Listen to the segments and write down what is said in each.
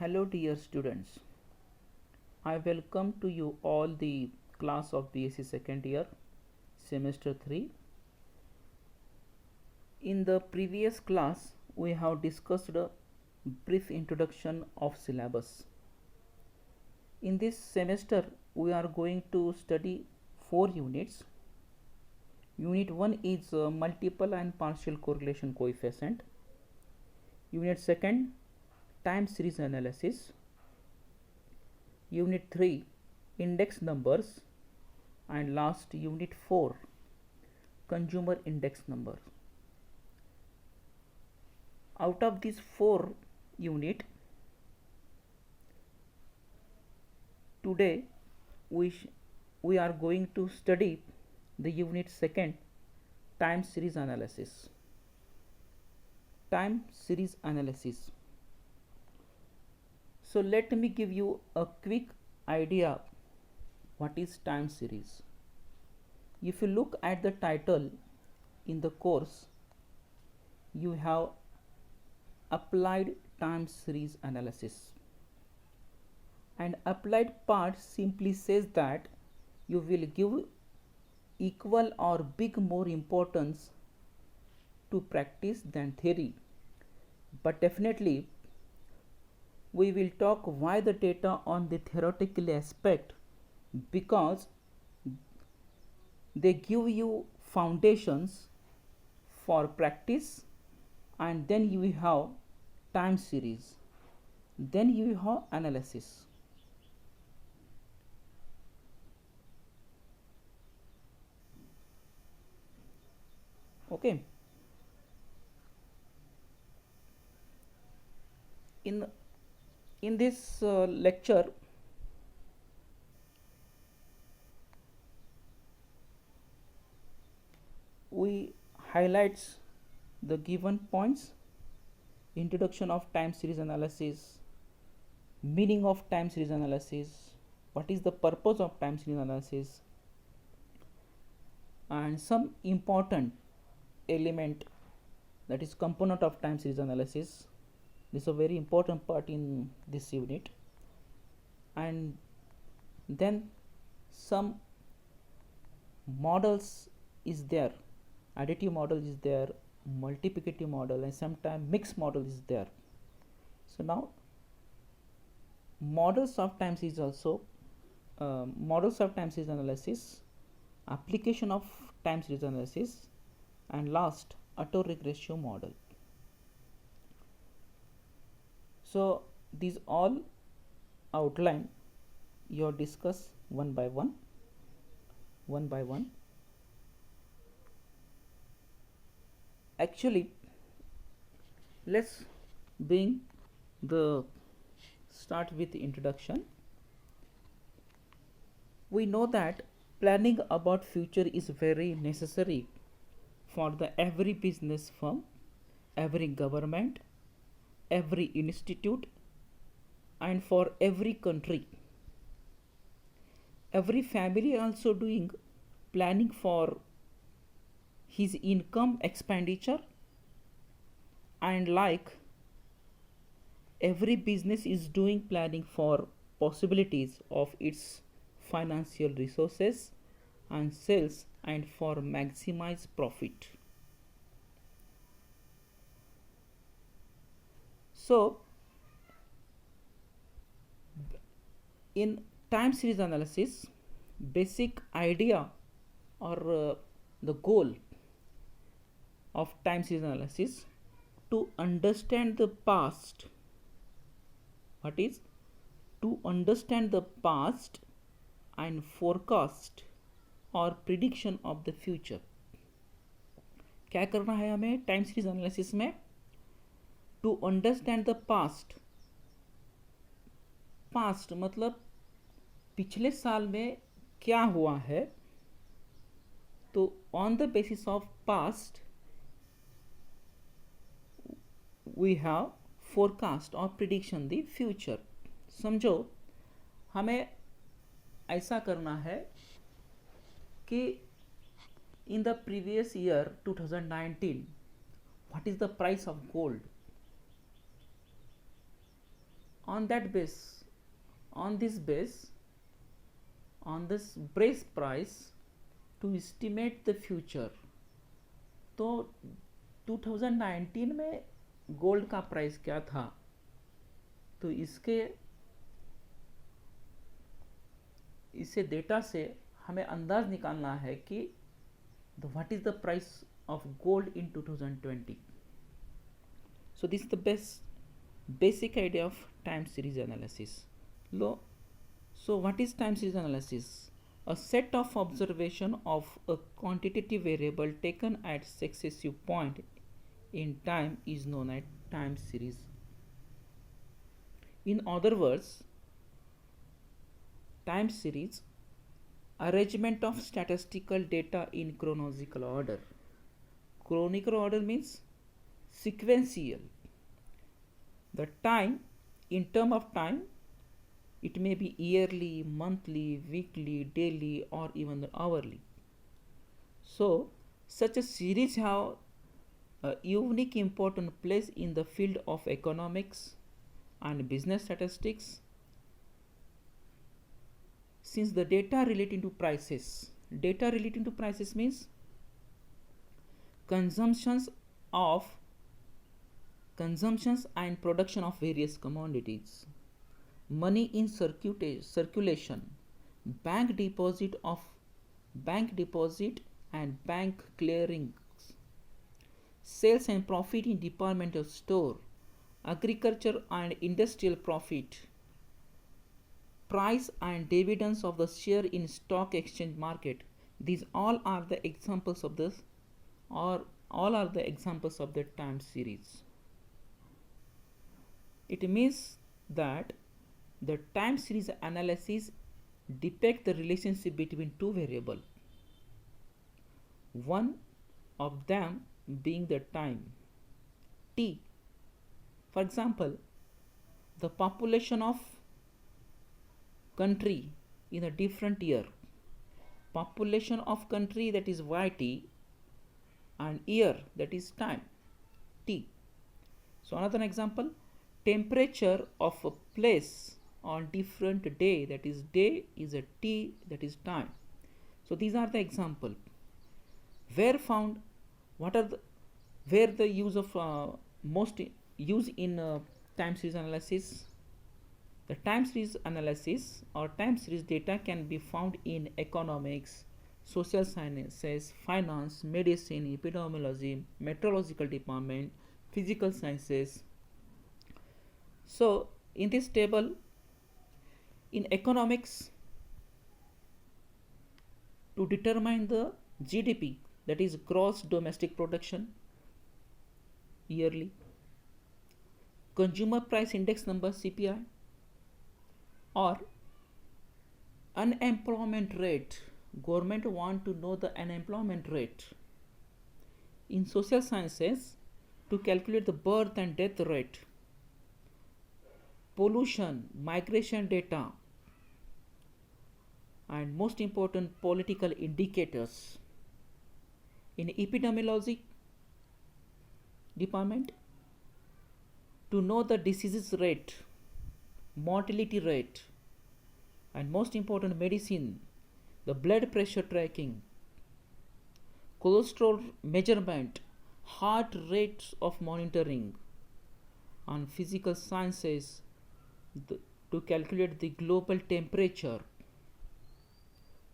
Hello dear students, I welcome to you all the class of BSc second year semester 3. In the previous class we have discussed a brief introduction of syllabus. In this semester we are going to study 4 units. Unit 1 is multiple and partial correlation coefficient. Unit 2 time series analysis. Unit 3 index numbers, and last unit 4 consumer index number. Out of these 4 unit, today we are going to study the unit 2 time series analysis. Time series analysis. So let me give you a quick idea what is time series. If you look at the title in the course, you have applied time series analysis, and applied part simply says that you will give equal or big more importance to practice than theory, but definitely we will talk why the data on the theoretical aspect, because they give you foundations for practice, and then you have time series, then you have analysis. Okay, in this lecture we highlights the given points: introduction of time series analysis, meaning of time series analysis, what is the purpose of time series analysis, and some important element, that is component of time series analysis. This is a very important part in this unit. And then some models is there, additive model is there, multiplicative model, and sometimes mixed model is there. So now models of time series also, models of time series analysis, application of time series analysis, and last autoregressive model. So these all outline you discuss one by one. Actually, let's bring the start with the introduction. We know that planning about future is very necessary for the every business firm, every government, every institute, and for every country. Every family also doing planning for his income expenditure, and like every business is doing planning for possibilities of its financial resources and sales, and for maximize profit. So in time series analysis, basic idea or the goal of time series analysis to understand the past. What is to understand the past and forecast और prediction of the future. क्या करना है हमें time series analysis में? To understand the past. Past मतलब पिछले साल में क्या हुआ है, तो on the basis of past we have forecast और प्रिडिक्शन द फ्यूचर. समझो, हमें ऐसा करना है कि in the previous year 2019, what is the price of gold? on that base, on this base, on this base price to estimate the future. तो 2019 में gold का प्राइस क्या था, तो इससे डेटा से हमें अंदाज निकालना है कि what is the price of gold in 2020. So this is the basic idea of time series analysis. So what is time series analysis? A set of observation of a quantitative variable taken at successive point in time is known as time series. In other words, time series arrangement of statistical data in chronological order. Chronological order means sequential. The time, in term of time, it may be yearly, monthly, weekly, daily, or even hourly. So such a series have a unique important place in the field of economics and business statistics, since the data relating to prices means consumptions and production of various commodities, money in circulation, bank deposit and bank clearings, sales and profit in departmental store, agriculture and industrial profit, price and dividends of the share in stock exchange market. These all are the examples of this, or all are the examples of the time series. It means that the time series analysis depict the relationship between two variables, one of them being the time t. For example, the population of country in a different year, population of country, that is yt, and year, that is time t. So another example, temperature of a place on different day, that is day is a t, that is time. So these are the example. Where found, where the use of most use in time series analysis? The time series analysis or time series data can be found in economics, social sciences, finance, medicine, epidemiology, meteorological department, physical sciences. So in this table, in economics, to determine the GDP, that is gross domestic production, yearly, consumer price index number CPI, or unemployment rate, government want to know the unemployment rate. In social sciences, to calculate the birth and death rate, pollution, migration data, and most important, political indicators. In epidemiology department, to know the diseases rate, mortality rate, and most important, medicine, the blood pressure tracking, cholesterol measurement, heart rates of monitoring. On physical sciences, to calculate the global temperature,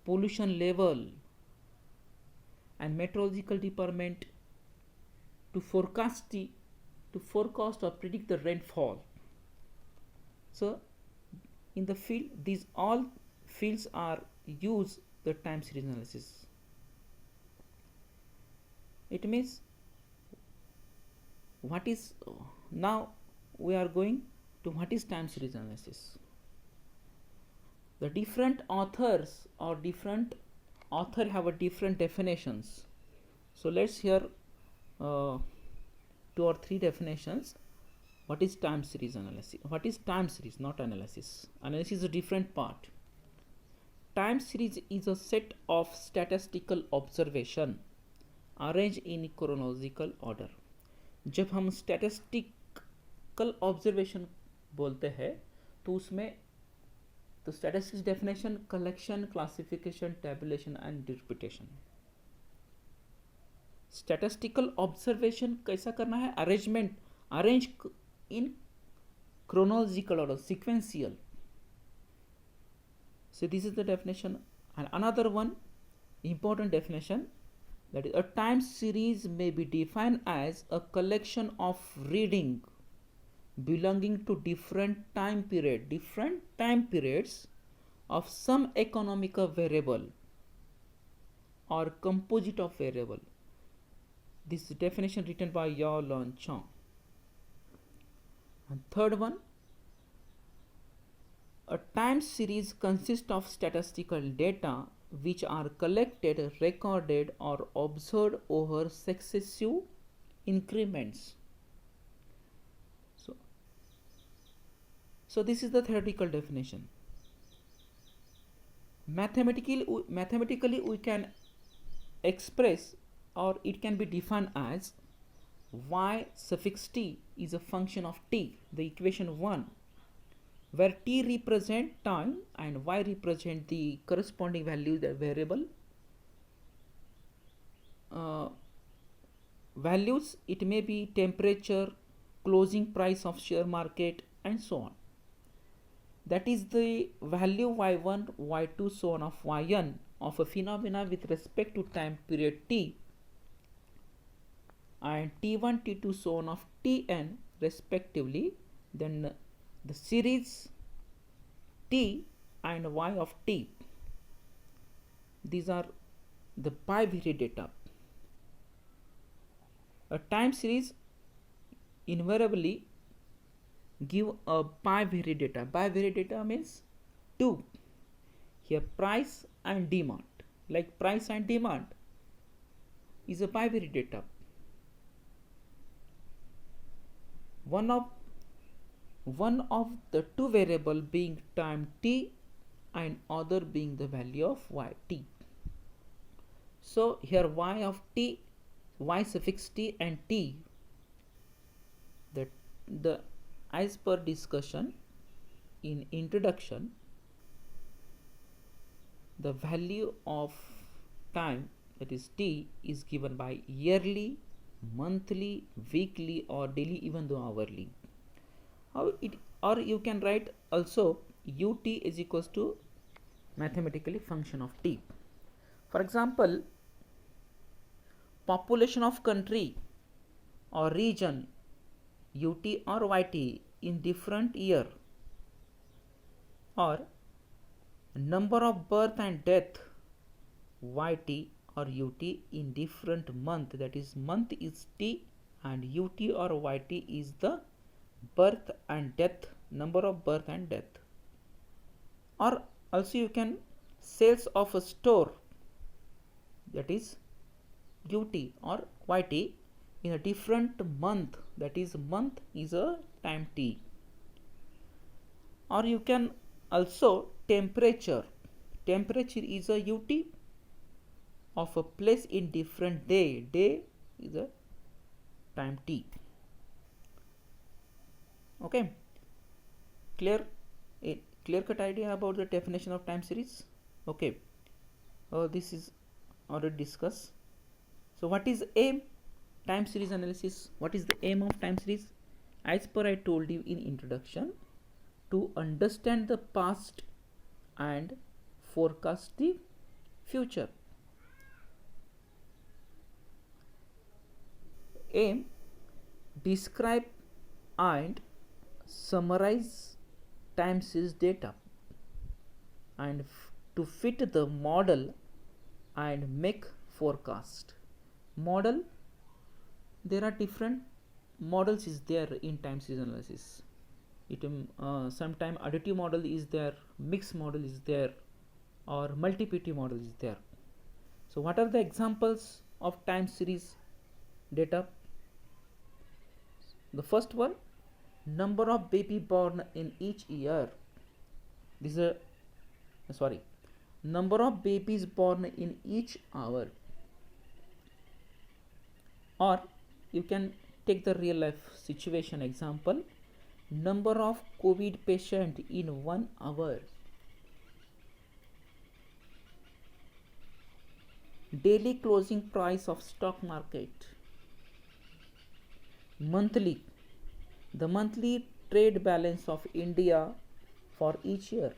pollution level, and meteorological department to forecast or predict the rainfall. So in the field, these all fields are use the time series analysis. It means what is, now we are going to what is time series analysis. The different authors or different author have a different definitions. So let's hear 2 or 3 definitions. What is time series analysis? What is time series, not analysis? Analysis is a different part. Time series is a set of statistical observation arranged in chronological order. जब हम statistical observation बोलते हैं, तो उसमें तो statistics definition collection, classification, tabulation and interpretation. Statistical observation कैसा करना है, arrangement, arrange in chronological order, sequential. So this is the definition. And another one important definition, that is a time series may be defined as a collection of reading belonging to different time periods of some economic variable or composite of variable. This definition written by Yao Lon Chong. And third one, a time series consists of statistical data which are collected, recorded, or observed over successive increments. So this is the theoretical definition. Mathematically we can express, or it can be defined as y suffix t is a function of t, the equation 1, where t represent time and y represent the corresponding value, the variable values. It may be temperature, closing price of share market, and so on. That is the value y1, y2, so on of yn of a phenomena with respect to time period t, and t1, t2, so on of tn respectively. Then the series t and y of t, these are the bivariate data. A time series invariably give a bivariate data. Bivariate data means two. Here price and demand, like price and demand is a bivariate data. One of the two variable being time t and other being the value of y t. So here y of t, y suffix t and t, the as per discussion in introduction, the value of time, that is t, is given by yearly, monthly, weekly, or daily, even though hourly. How it, or you can write also ut is equals to mathematically function of t. For example, population of country or region ut or yt in different year, or number of birth and death yt or ut in different month, that is month is t and ut or yt is the birth and death, number of birth and death. Or also you can sales of a store, that is ut or yt in a different month, that is month is a time t. Or you can also temperature is a ut of a place in different day is a time t. Okay, clear cut idea about the definition of time series. Okay, this is already discussed. So what is aim time series analysis? What is the aim of time series? As per I told you in introduction, to understand the past and forecast the future. Aim, describe and summarize time series data and to fit the model and make forecast. Model, there are different models is there in time series analysis. It sometime additive model is there, mixed model is there, or multiplicity model is there. So what are the examples of time series data? The first one, number of baby born in each year. This is a number of babies born in each hour. Or you can take the real life situation example, number of COVID patient in 1 hour, daily closing price of stock market, monthly, the monthly trade balance of India for each year,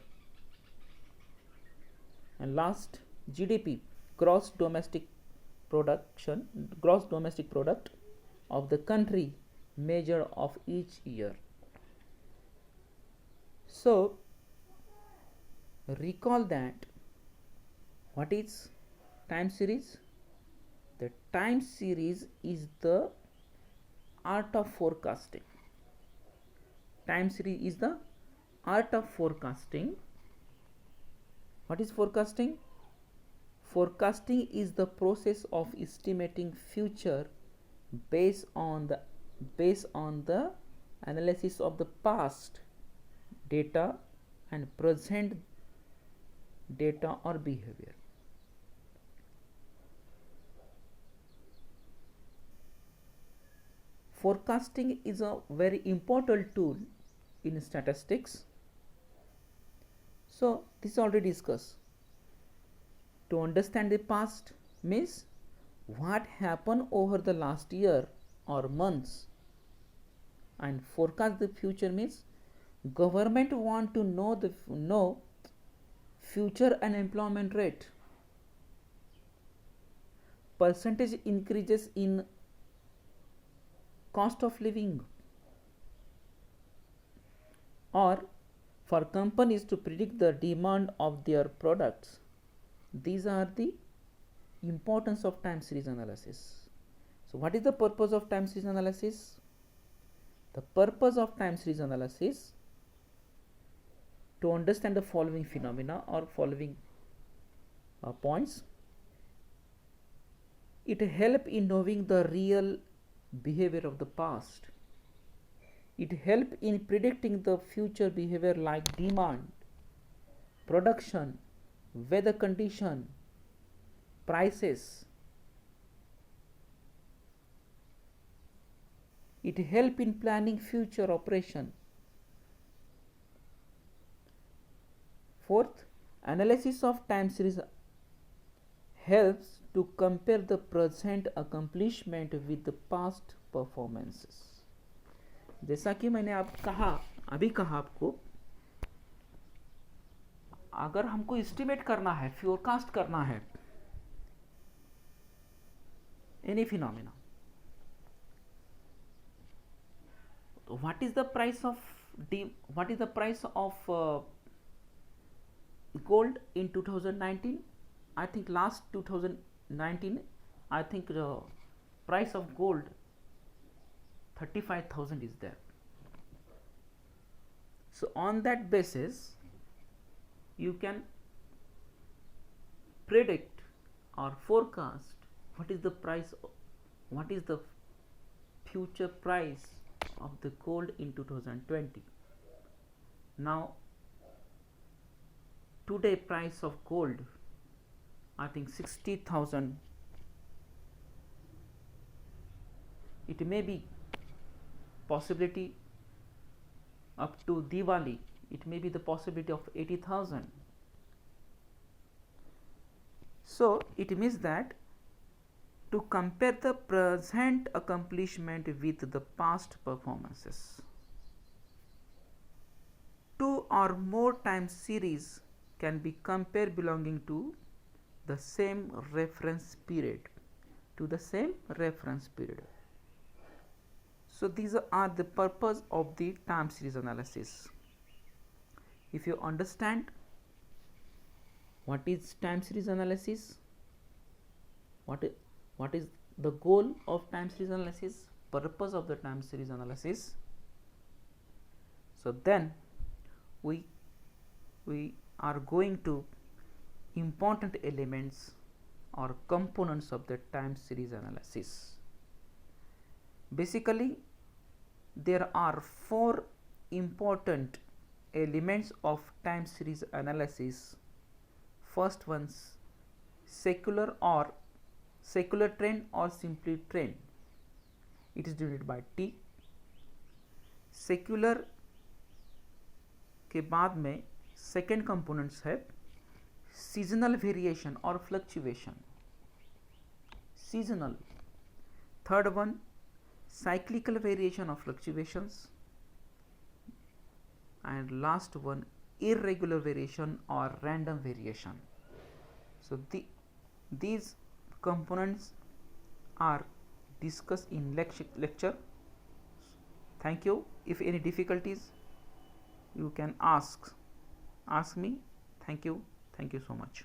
and last, GDP, gross domestic production, gross domestic product of the country measure of each year. So recall that what is time series? The time series is the art of forecasting. Time series is the art of forecasting. What is forecasting? Forecasting is the process of estimating future based on the analysis of the past data and present data or behavior. Forecasting is a very important tool in statistics. So this is already discussed. To understand the past means what happened over the last year or months, and forecast the future means government want to know future unemployment rate, percentage increases in cost of living, or for companies to predict the demand of their products. These are the importance of time series analysis. So what is the purpose of time series analysis? The purpose of time series analysis to understand the following phenomena or following points. It helps in knowing the real behavior of the past. It helps in predicting the future behavior like demand, production, weather condition, prices. It helps in planning future operation. Fourth, analysis of time series helps to compare the present accomplishment with the past performances. जैसा कि मैंने अभी कहा आपको, अगर हमको estimate करना है, फोरकास्ट करना है एनी फिनोमेना, तो what is the price of gold in 2019? I think last 2019, I think the price of gold 35,000 is there. So on that basis you can predict or forecast what is the price, what is the future price of the gold in 2020. Now today price of gold, I think 60,000. It may be possibility up to Diwali, it may be the possibility of 80,000. So it means that to compare the present accomplishment with the past performances, two or more time series can be compared belonging to the same reference period, So these are the purpose of the time series analysis. If you understand what is time series analysis, what is the goal of time series analysis, purpose of the time series analysis, so then we are going to important elements or components of the time series analysis. Basically there are four important elements of time series analysis. First one's secular trend or simply trend. It is denoted by T. Secular इसके बाद में second components है seasonal variation और fluctuation, seasonal. Third one, cyclical variation of fluctuations, and last one, irregular variation or random variation. So these components are discussed in lecture. Thank you. If any difficulties, you can ask me. Thank you so much.